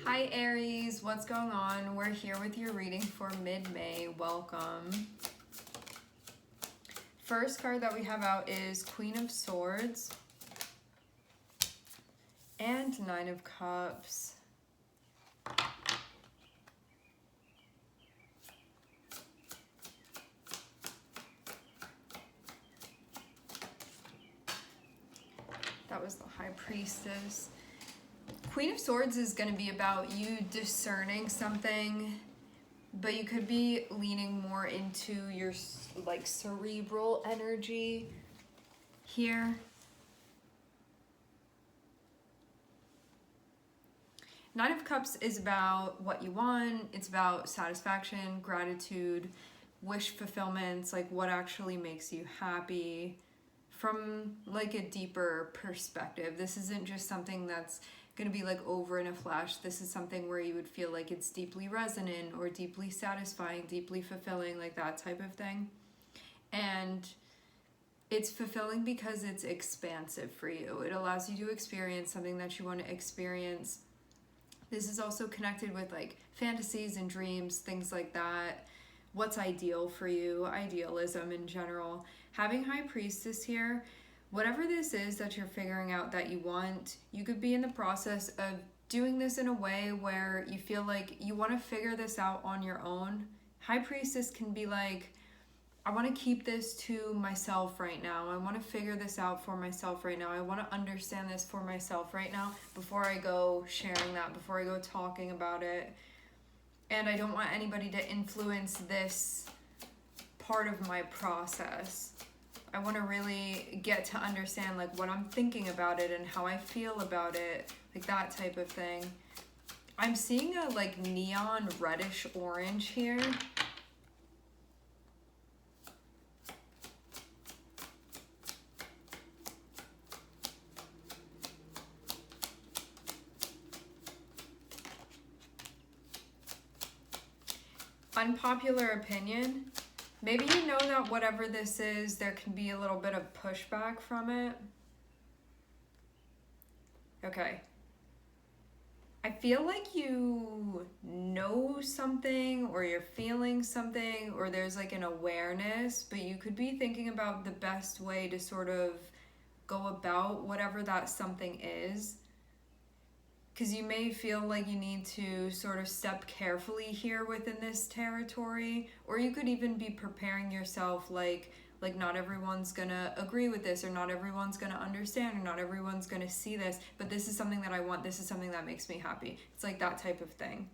Hi Aries, what's going on? We're here with your reading for mid-May. Welcome. First card that we have out is Queen of Swords and Nine of Cups. That was the High Priestess. Queen of Swords is going to be about you discerning something, but you could be leaning more into your like cerebral energy here. Nine of Cups is about what you want. It's about satisfaction, gratitude, wish fulfillments, like what actually makes you happy from like a deeper perspective. This isn't just something that's going to be like over in a flash. This is something where you would feel like it's deeply resonant or deeply satisfying, deeply fulfilling, like that type of thing. And it's fulfilling because it's expansive for you. It allows you to experience something that you want to experience. This is also connected with like fantasies and dreams, things like that. What's ideal for you, idealism in general. Having High Priestess here, whatever this is that you're figuring out that you want, you could be in the process of doing this in a way where you feel like you want to figure this out on your own. High Priestess can be like, I want to keep this to myself right now. I want to figure this out for myself right now. I want to understand this for myself right now before I go sharing that, before I go talking about it. And I don't want anybody to influence this part of my process. I want to really get to understand like what I'm thinking about it and how I feel about it, like that type of thing. I'm seeing a like neon reddish orange here. Unpopular opinion. Maybe you know that whatever this is, there can be a little bit of pushback from it. Okay. I feel like you know something or you're feeling something or there's like an awareness, but you could be thinking about the best way to sort of go about whatever that something is. Because you may feel like you need to sort of step carefully here within this territory, or you could even be preparing yourself like not everyone's gonna agree with this, or not everyone's gonna understand, or not everyone's gonna see this, but this is something that I want, this is something that makes me happy. It's like that type of thing.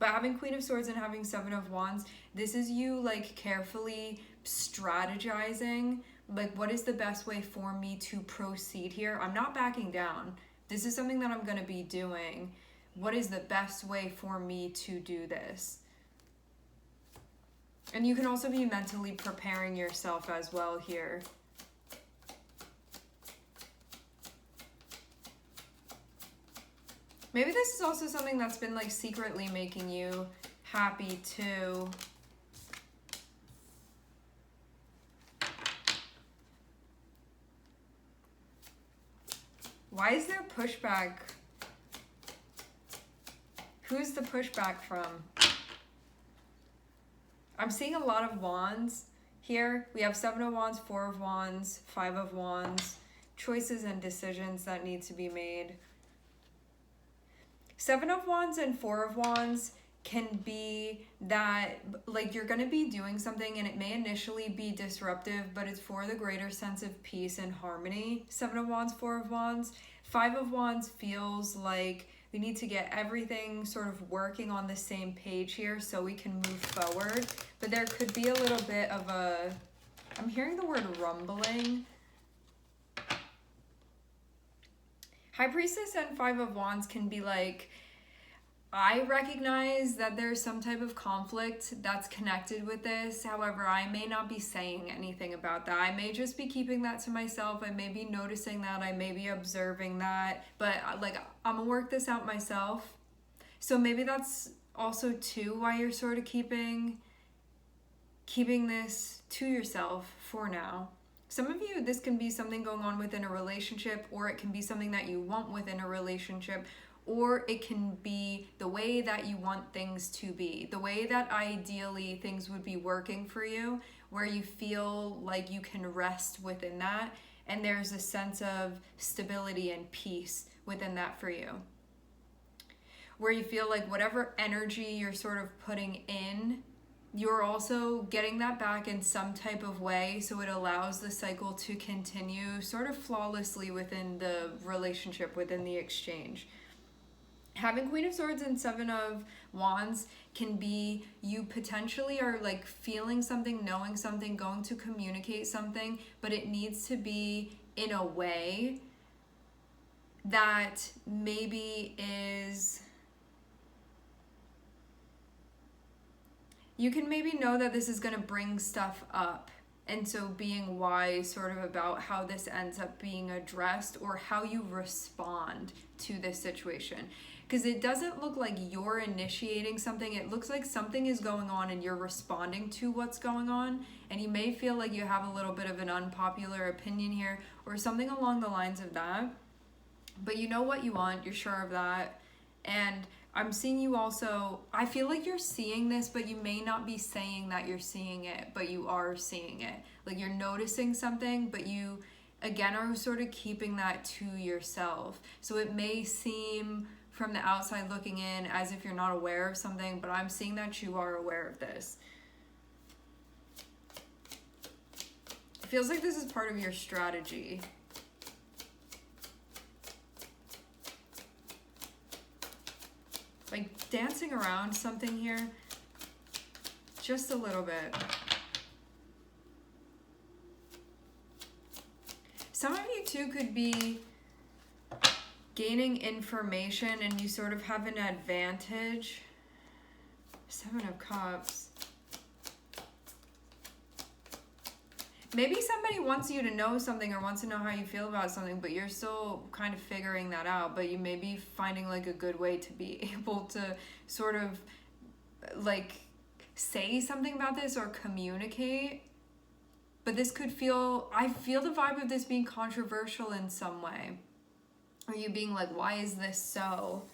But having Queen of Swords and having Seven of Wands, this is you like carefully strategizing, like what is the best way for me to proceed here? I'm not backing down. This is something that I'm going to be doing. What is the best way for me to do this? And you can also be mentally preparing yourself as well here. Maybe this is also something that's been like secretly making you happy too. Why is there pushback? Who's the pushback from? I'm seeing a lot of wands here. We have Seven of Wands, Four of Wands, Five of Wands. Choices and decisions that need to be made. Seven of Wands and Four of Wands can be that like you're going to be doing something and it may initially be disruptive, but it's for the greater sense of peace and harmony. Seven of Wands, Four of Wands. Five of Wands feels like we need to get everything sort of working on the same page here so we can move forward. But there could be a little bit of a, I'm hearing the word rumbling. High Priestess and Five of Wands can be like, I recognize that there's some type of conflict that's connected with this. However, I may not be saying anything about that. I may just be keeping that to myself. I may be noticing that. I may be observing that. But like, I'm gonna work this out myself. So maybe that's also too why you're sort of keeping this to yourself for now. Some of you, this can be something going on within a relationship, or it can be something that you want within a relationship, or it can be the way that you want things to be, the way that ideally things would be working for you, where you feel like you can rest within that, and there's a sense of stability and peace within that for you. Where you feel like whatever energy you're sort of putting in, you're also getting that back in some type of way, so it allows the cycle to continue sort of flawlessly within the relationship, within the exchange. Having Queen of Swords and Seven of Wands can be you potentially are like feeling something, knowing something, going to communicate something, but it needs to be in a way that maybe is... You can maybe know that this is going to bring stuff up. And so being wise sort of about how this ends up being addressed or how you respond to this situation. Because it doesn't look like you're initiating something. It looks like something is going on and you're responding to what's going on. And you may feel like you have a little bit of an unpopular opinion here or something along the lines of that. But you know what you want. You're sure of that. And I'm seeing you also, I feel like you're seeing this, but you may not be saying that you're seeing it, but you are seeing it. Like you're noticing something, but you, again, are sort of keeping that to yourself. So it may seem from the outside looking in as if you're not aware of something, but I'm seeing that you are aware of this. It feels like this is part of your strategy. Like dancing around something here, just a little bit. Some of you too could be gaining information and you sort of have an advantage. Seven of Cups. Maybe somebody wants you to know something or wants to know how you feel about something, but you're still kind of figuring that out. But you may be finding like a good way to be able to sort of like say something about this or communicate. But this could feel, I feel the vibe of this being controversial in some way. Or you being like, why is this so?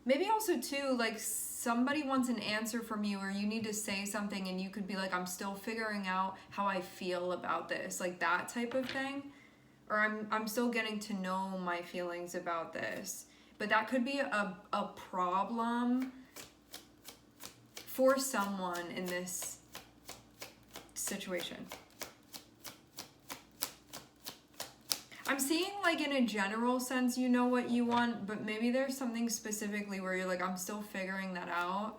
Maybe also too, like somebody wants an answer from you or you need to say something and you could be like, I'm still figuring out how I feel about this. Like that type of thing. Or I'm still getting to know my feelings about this. But that could be a problem for someone in this situation. I'm seeing like in a general sense, you know what you want, but maybe there's something specifically where you're like, I'm still figuring that out.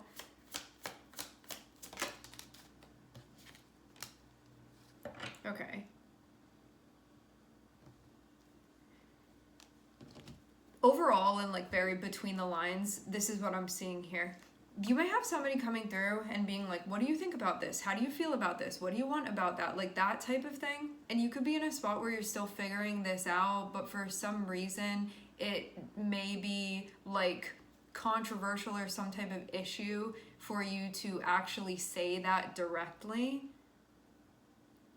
Okay. Overall, and like very between the lines, this is what I'm seeing here. You may have somebody coming through and being like, what do you think about this? How do you feel about this? What do you want about that? Like that type of thing. And you could be in a spot where you're still figuring this out, but for some reason, it may be like controversial or some type of issue for you to actually say that directly.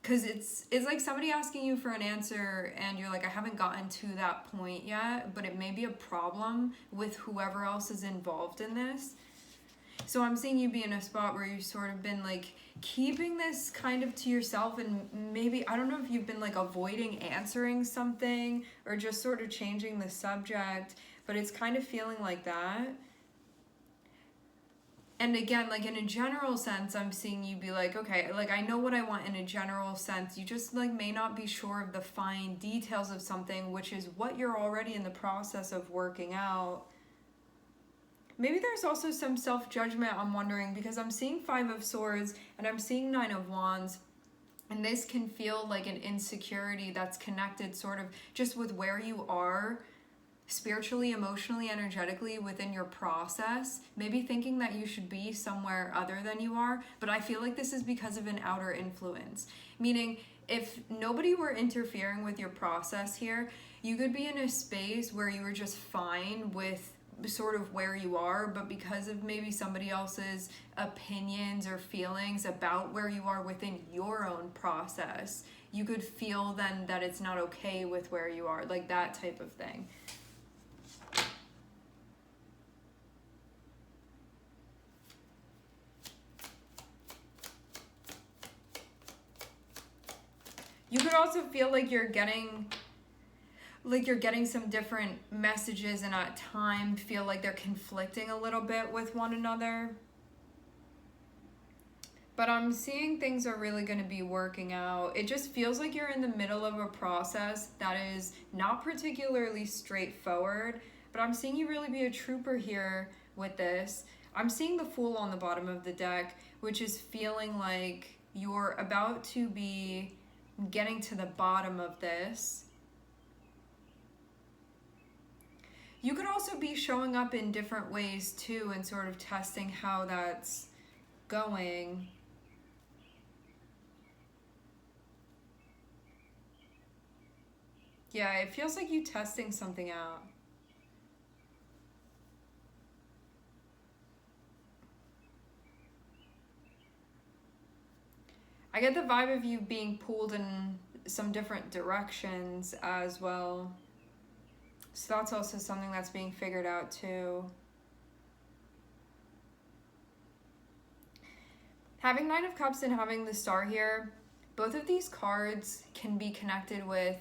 Because it's like somebody asking you for an answer and you're like, I haven't gotten to that point yet, but it may be a problem with whoever else is involved in this. So I'm seeing you be in a spot where you've sort of been like keeping this kind of to yourself, and maybe, I don't know if you've been like avoiding answering something or just sort of changing the subject, but it's kind of feeling like that. And again, like in a general sense, I'm seeing you be like, okay, like I know what I want in a general sense. You just like may not be sure of the fine details of something, which is what you're already in the process of working out. Maybe there's also some self-judgment, I'm wondering, because I'm seeing Five of Swords and I'm seeing Nine of Wands. And this can feel like an insecurity that's connected sort of just with where you are spiritually, emotionally, energetically within your process. Maybe thinking that you should be somewhere other than you are. But I feel like this is because of an outer influence. Meaning, if nobody were interfering with your process here, you could be in a space where you were just fine with sort of where you are, but because of maybe somebody else's opinions or feelings about where you are within your own process, you could feel then that it's not okay with where you are, like that type of thing. You could also feel like you're getting some different messages, and at times feel like they're conflicting a little bit with one another. But I'm seeing things are really going to be working out. It just feels like you're in the middle of a process that is not particularly straightforward, but I'm seeing you really be a trooper here with this. I'm seeing the Fool on the bottom of the deck, which is feeling like you're about to be getting to the bottom of this. You could also be showing up in different ways too and sort of testing how that's going. Yeah, it feels like you testing something out. I get the vibe of you being pulled in some different directions as well. So that's also something that's being figured out too. Having Nine of Cups and having the Star here, both of these cards can be connected with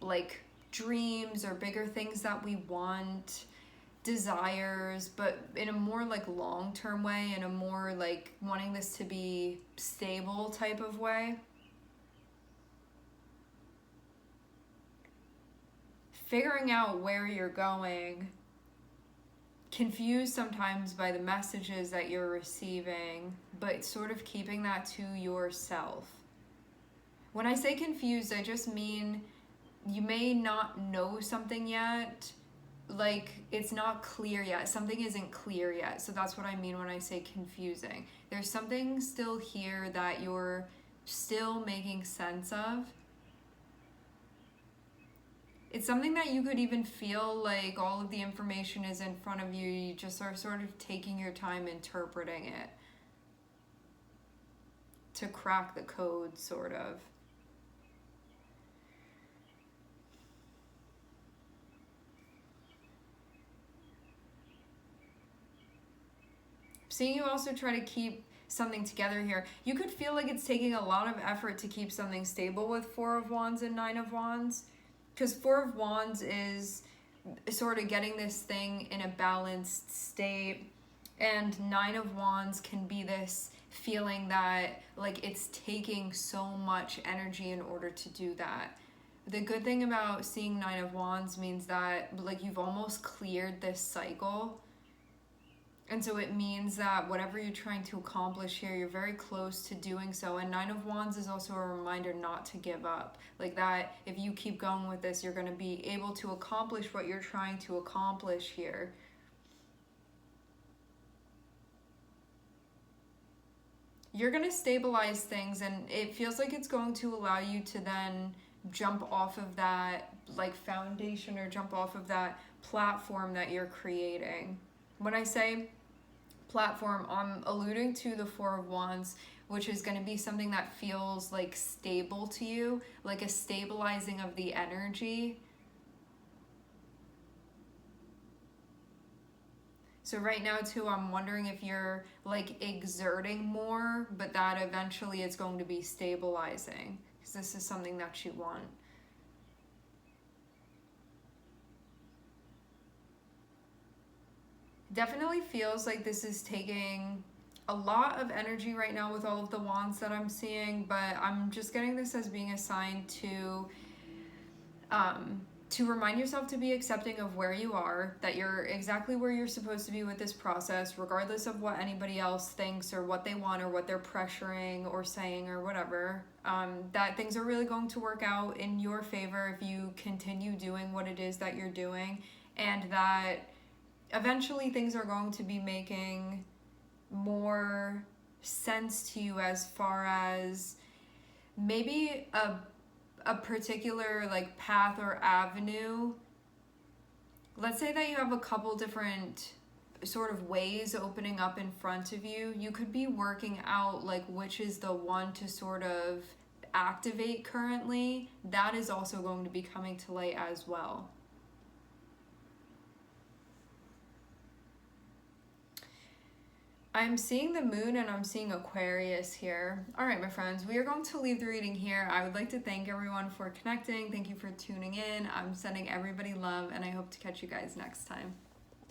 like dreams or bigger things that we want, desires, but in a more like long-term way, in a more like wanting this to be stable type of way. Figuring out where you're going, confused sometimes by the messages that you're receiving, but sort of keeping that to yourself. When I say confused, I just mean you may not know something yet, like it's not clear yet, something isn't clear yet. So that's what I mean when I say confusing. There's something still here that you're still making sense of. It's something that you could even feel like all of the information is in front of you. You just are sort of taking your time interpreting it to crack the code, sort of. Seeing you also try to keep something together here. You could feel like it's taking a lot of effort to keep something stable with Four of Wands and Nine of Wands. Because Four of Wands is sort of getting this thing in a balanced state. And Nine of Wands can be this feeling that like it's taking so much energy in order to do that. The good thing about seeing Nine of Wands means that like you've almost cleared this cycle. And so it means that whatever you're trying to accomplish here, you're very close to doing so. And Nine of Wands is also a reminder not to give up. Like that, if you keep going with this, you're going to be able to accomplish what you're trying to accomplish here. You're going to stabilize things, and it feels like it's going to allow you to then jump off of that like foundation or jump off of that platform that you're creating. When I say platform, I'm alluding to the Four of Wands, which is going to be something that feels like stable to you, like a stabilizing of the energy. So right now too, I'm wondering if you're like exerting more, but that eventually it's going to be stabilizing, because this is something that you want. Definitely feels like this is taking a lot of energy right now with all of the wands that I'm seeing, but I'm just getting this as being a sign to remind yourself to be accepting of where you are, that you're exactly where you're supposed to be with this process, regardless of what anybody else thinks or what they want or what they're pressuring or saying or whatever. That things are really going to work out in your favor if you continue doing what it is that you're doing, and that eventually things are going to be making more sense to you as far as maybe a particular like path or avenue. Let's say that you have a couple different sort of ways opening up in front of you. You could be working out like which is the one to sort of activate currently, that is also going to be coming to light as well. I'm seeing the moon and I'm seeing Aquarius here. All right, my friends, we are going to leave the reading here. I would like to thank everyone for connecting. Thank you for tuning in. I'm sending everybody love, and I hope to catch you guys next time.